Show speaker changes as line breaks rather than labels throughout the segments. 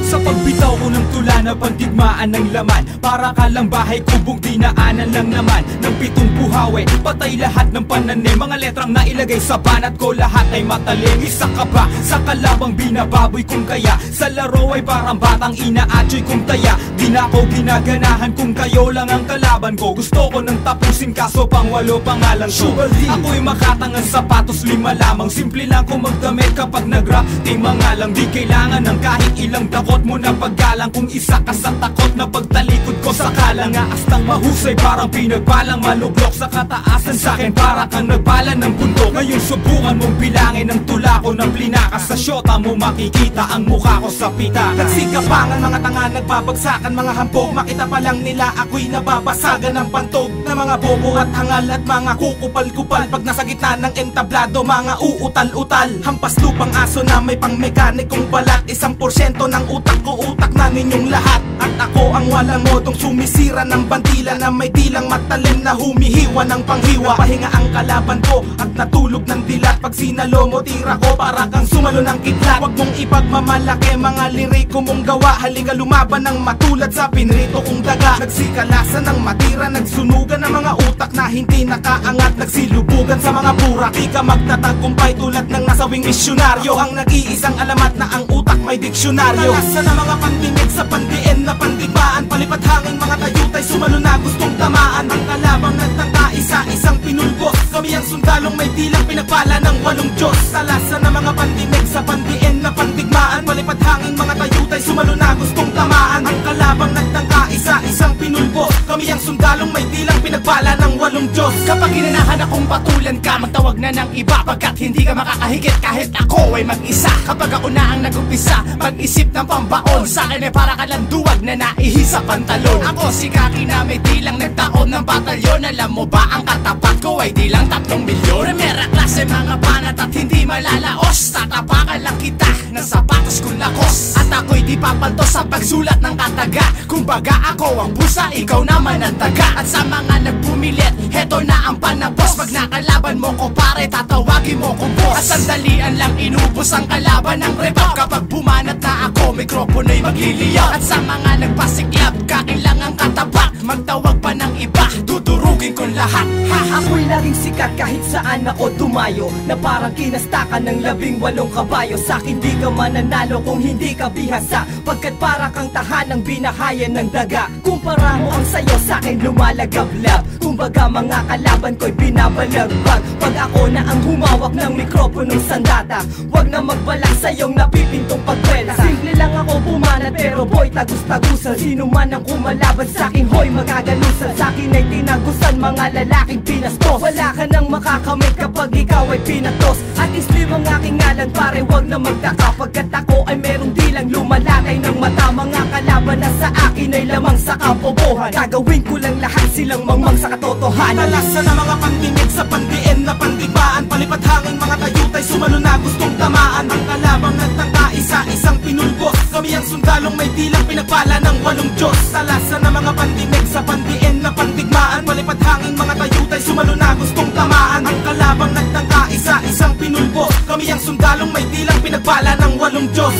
Sa pagbitaw ko ng tula na pandigmaan ng laman, para ka lang bahay kubong dinaanan lang naman ng pitong buhawi, patay lahat ng pananim. Mga letrang nailagay sa banat ko, lahat ay matalim. Isa ka ba sa kalabang binababoy kung kaya? Sa laro ay parang batang inaatyoy kung taya. Di na ako ginaganahan kung kayo lang ang kalaban ko. Gusto ko nang tapusin kaso pang walo pangalan ko. Ako'y makatangang sapatos, 5 lamang. Simple lang kung magdamit kapag nag-rap. Di mga lang, di kailangan ng kahit ilang dakot mo na paggalang. Kung isa ka sa takot na pagtalikod ko sa kalang astang mahusay, parang pinagbalang malublok sa kataasan. Sa'kin para kang nagpala ng bundok. Ngayon subukan mong bilangin ang tula ko na plinaka. Sa syota mo makikita ang mukha ko sa pita.
Nagsikapangan mga tanga, nagbabagsakan mga hampog. Makita pa lang nila ako'y nababasagan ng pantog na mga bobo at hangal at mga kukupal-kupal. Pag nasa gitna ng entablado, mga uutal-utal. Hampas lupang aso na may pang mekanikong balat. 1% ng utak ko, utak na ninyong lahat. At ako ang walang modong sumisira ng bandila na may dilang matalim na humihiwa ng panghiwa. Pahinga ang kalaban ko at natulog ng dilat. Pag sinalo mo tira ko para kang sumalo ng kidlat. Huwag mong ipagmamalaki mga liriko mong gawa. Halika lumaban ng matulad sa pinrito kong daga. Nagsikalasan ng matira, nagsunugan ng mga utak na hindi nakaangat. Nagsilubugan sa mga burak, di ka magtatagumpay tulad ng nasawing misyonaryo. Ang nag-iisang alamat na ang utak may diksyonaryo. Nalasan ng mga pandinig sa pandiin na pandibaan. Palipat hangin mga tayutay, sumalo na gustong tamaan. Ang kalabang nagtangka, isa-isang pinulbos. Kami ang sundalong may dilang pinagpala ng 8 Diyos. Talasan ng mga pandinig sa pandiin na pandigmaan. Palipat hangin mga tayutay, sumalo na gustong tamaan. Ang kalabang nagtangka, isa-isang pinulbos. Kami ang sundalong may dilang pinagpala ng 8 Diyos.
Kapag hinanahan akong patulan ka, magtawag na ng iba. Pagkat hindi ka makakahigit kahit ako ay mag-isa. Kapag ako na ang nag-umpisa, mag-isip ng pambaon. Sa'kin ay para ka lang duwag na naihi sa pantalon. Ako si Kaki na may dilang nagtaon ng batalyon. Alam mo ba ang katapat ko ay dilang 3 milyon. Primera klase mga banat at hindi malalaos. Tatapakan lang kita ng sapatos kong lakos. At ako'y di papalto sa pagsulat ng kataga. Kumbaga ako ang busa, ikaw naman ang taga. At sa mga nagpumilit, heto na ang panabos. Pag nakalaban mo ko pare, tatawagin mo ko boss. At sandalian lang inubos ang kalaban ng rebab. Kapag bumanat na ako, mikropono'y magliliyaw. At sa mga nagpasiklab, kain ang katabak. Magtawag pa ng iba, dudurugin ko lahat.
Ako'y laging sikat kahit saan ako tumayo. Na parang kinastakan ng 18 kabayo. Sa'kin di ka mananalo kung hindi ka bihasa. Pagkat para kang tahanang binahayan ng daga. Kumpara mo ang sayo, sa'kin lumalagablab. Kumbaga mga kalaban ko'y binabalagbag. Pag ako na ang humawak ng mikroponong sandata, wag na magbalak sa iyong napipintong pagkwela. Simple lang ako bumanat pero boy tagus-tagusan. Sino man ang kumalaban sa'kin, hoy magagalusan. Sa'kin ay tinagusan mga lalaking pinastos. Wala ka nang makakamit kapag ikaw ay pinatos. At islim ang aking ngalan pare, wag na magtaka. Pagkat ako ay merong dilang lumalatay ng mata. Mga kalaban na sa akin ay lamang sa kabobohan. Gagawin ko lang lahat silang mangmang sa katotohanan.
Nalasan na mga pandinig sa pandiin na pandibaan. Palipat hangin mga tayutay, sumalo na gustong tamaan. Ang kalabang nagtangka, isa-isang pinulbos. Kami ang sundalong may dilang pinagpala ng 8 Diyos. Talasan na mga pandinig sa pandiin na pandigmaan. Palipat hangin mga tayutay, sumalo na gustong tamaan. Ang kalabang nagtangka, isa-isang pinulbos. Kami ang sundalong may dilang pinagpala ng 8 Diyos.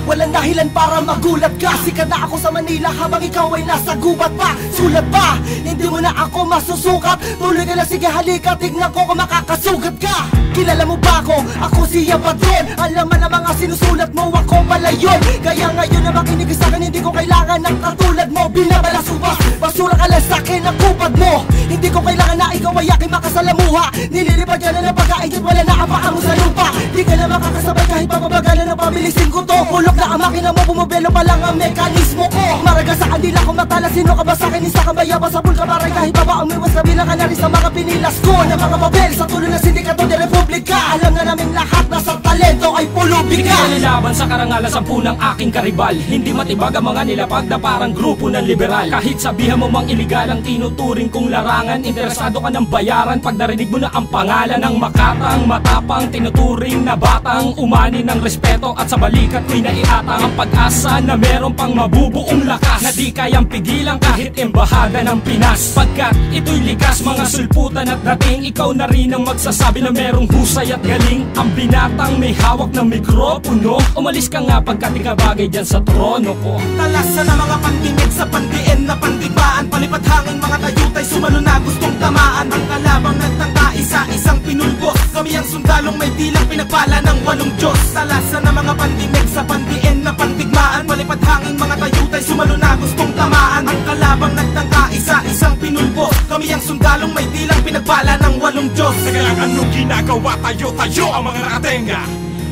Walang dahilan para magulat ka. Sikat na ako sa Manila habang ikaw ay nasa gubat pa. Sulat pa, hindi mo na ako masusukat. Tuloy ka na, sige halika, tignan ko kung makakasugat ka. Kilala mo ba ako? Ako si Yapadron. Alam mo na mga sinusulat mo, ako pala yun. Kaya ngayon na makinig sa akin, hindi ko kailangan ng katulad mo. Binabalasuba, basura ka lang sa'kin ang kupad mo. Hindi ko kailangan na ikaw ay aking makasalamuha. Nililipad ka na ng pagkain at wala na ang paa mo sa lupa. Di ka na makakasabay kahit pamabagalan ng pabilisin ko to. Kulok na ang makina mo, bumabelo pa lang ang mekanismo ko. Maraga sa kandila ko matala, sino ka ba sa'kin? Isa ka ba yaba sa bulka maray kahit baba umiwas ka bilang ka na rin sa mga pinilas ko. Na mga papel sa tulo ng sindikato de Republika. Alam na namin lahat na sa talento ay pulubika.
Hindi ka nalaban sa karangalan 10 ng aking karibal. Hindi matibag ang mga nilapag na parang grupo ng liberal. Kahit sabihan mo mang iligal ang tinuturing kong larangan, interesado ka ng bayaran pag narinig Narinig mo na ang pangalan ng makatang matapang, tinuturing na batang umani ng respeto at sa balikat ko'y naiatang ang pag-asa na meron pang mabubuong lakas na di kayang pigilan kahit embahada ng Pinas. Pagkat ito'y likas, mga sulputan at dating, ikaw na rin ang magsasabi na merong husay at galing. Ang binatang may hawak ng mikropono, umalis ka nga pagkat ikabagay dyan sa trono ko.
Talasan na mga pandinig sa pandiin na pandigbaan, palipad hangin mga tayutay sumalo na gustong tamaan. Ang kalabang nagtangka isa-isang pinulbos, kami ang sundalong may dilang pinagpala ng 8 Diyos. Talasan na mga pandinig sa pandiin na pandigmaan, palipad hangin mga tayutay sumalo na gustong tamaan. Ang kalabang nagtangka isa-isang pinulbos, kami ang sundalong may dilang pinagpala ng 8 Diyos.
Teka lang, anong ginagawa tayo ang mga nakatenga?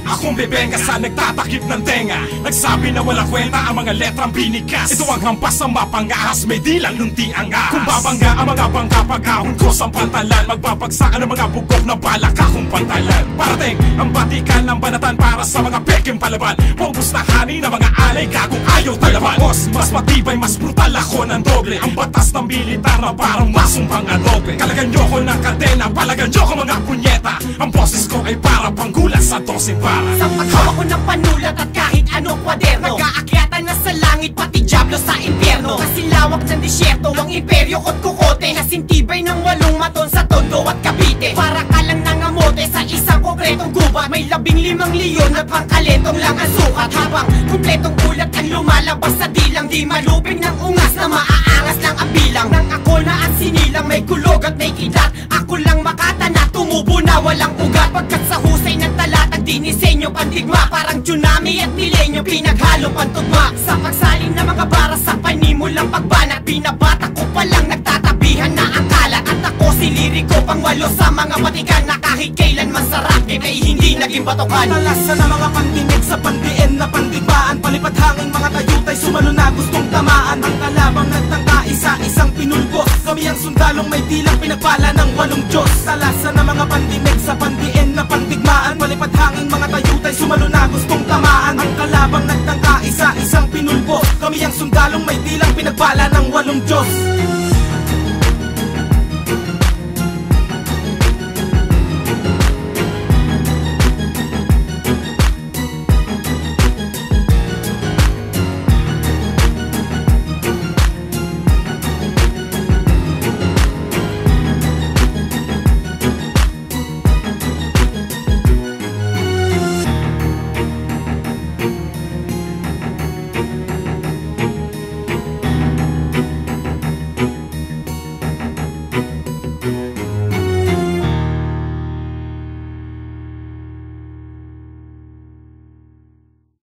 Akong bebenga sa nagtatakip ng tenga, nagsabi na wala kwenta ang mga letrang binikas. Ito ang hampas ng mapangahas, may dilang nunti ang ahas. Kung babangga ang mga bangka pag-ahon ko sa pantalan, magbabagsakan ang mga bugok na balak akong pantalan. Parating ang batikan ng banatan para sa mga peking palaban, pogos na hani na mga alay gagong ayaw talaban. Boss, mas matibay, mas brutal ako ng doble, ang batas ng militar na parang masumpang adobe. Kalagan nyo ko ng kadena, palagan nyo ko mga punyeta, ang boses ko ay para panggulat sa 12 para.
Sa paghawa ko ng panulat at kahit anong kwaderno, nag-aakyatan na sa langit pati diablo sa impyerno. Kasi lawak ng disyerto ang imperyo ko't kukote, hasintibay ng 8 maton sa Tondo at Cavite. Para ka lang nangamote sa isang konkretong gubat, may 15 leon at pangkalentong lang ang sukat. Habang kumpletong ulat ang lumalabas sa dilang, di malupig ng ungas na maaangas lang ang bilang. Nang ako na ang sinilang, may kulog at may kidat, ako lang makata na tumubo na walang ugat. Pagkat sa husay ng talatag dinisenyo pandigma, parang tsunami at milenyo pinaghalo pantugma. Sa pagsalin ng mga bara sa panimulang pagbanat, binabata ko palang nagtatabihan na ang kalat. At ako si liriko pang 8 sa mga batikan, na kahit kailan masarap ay hindi naging batokan.
Talasan na mga pandinig sa pandiin na pandigbaan, palipad hangin mga tayutay sumalo na gustong tamaan. Ang kalabang nagtangka isa-isang pinulbos, kami ang sundalong may dilang pinagpala ng 8 Diyos. Talasan na mga pandinig sa pandiin na pandigmaan, palipad hangin mga tayutay sumalo na gustong tamaan. Ang kalabang nagtangka isa-isang pinulbos, kami ang sundalong may dilang pinagpala ng 8 Diyos.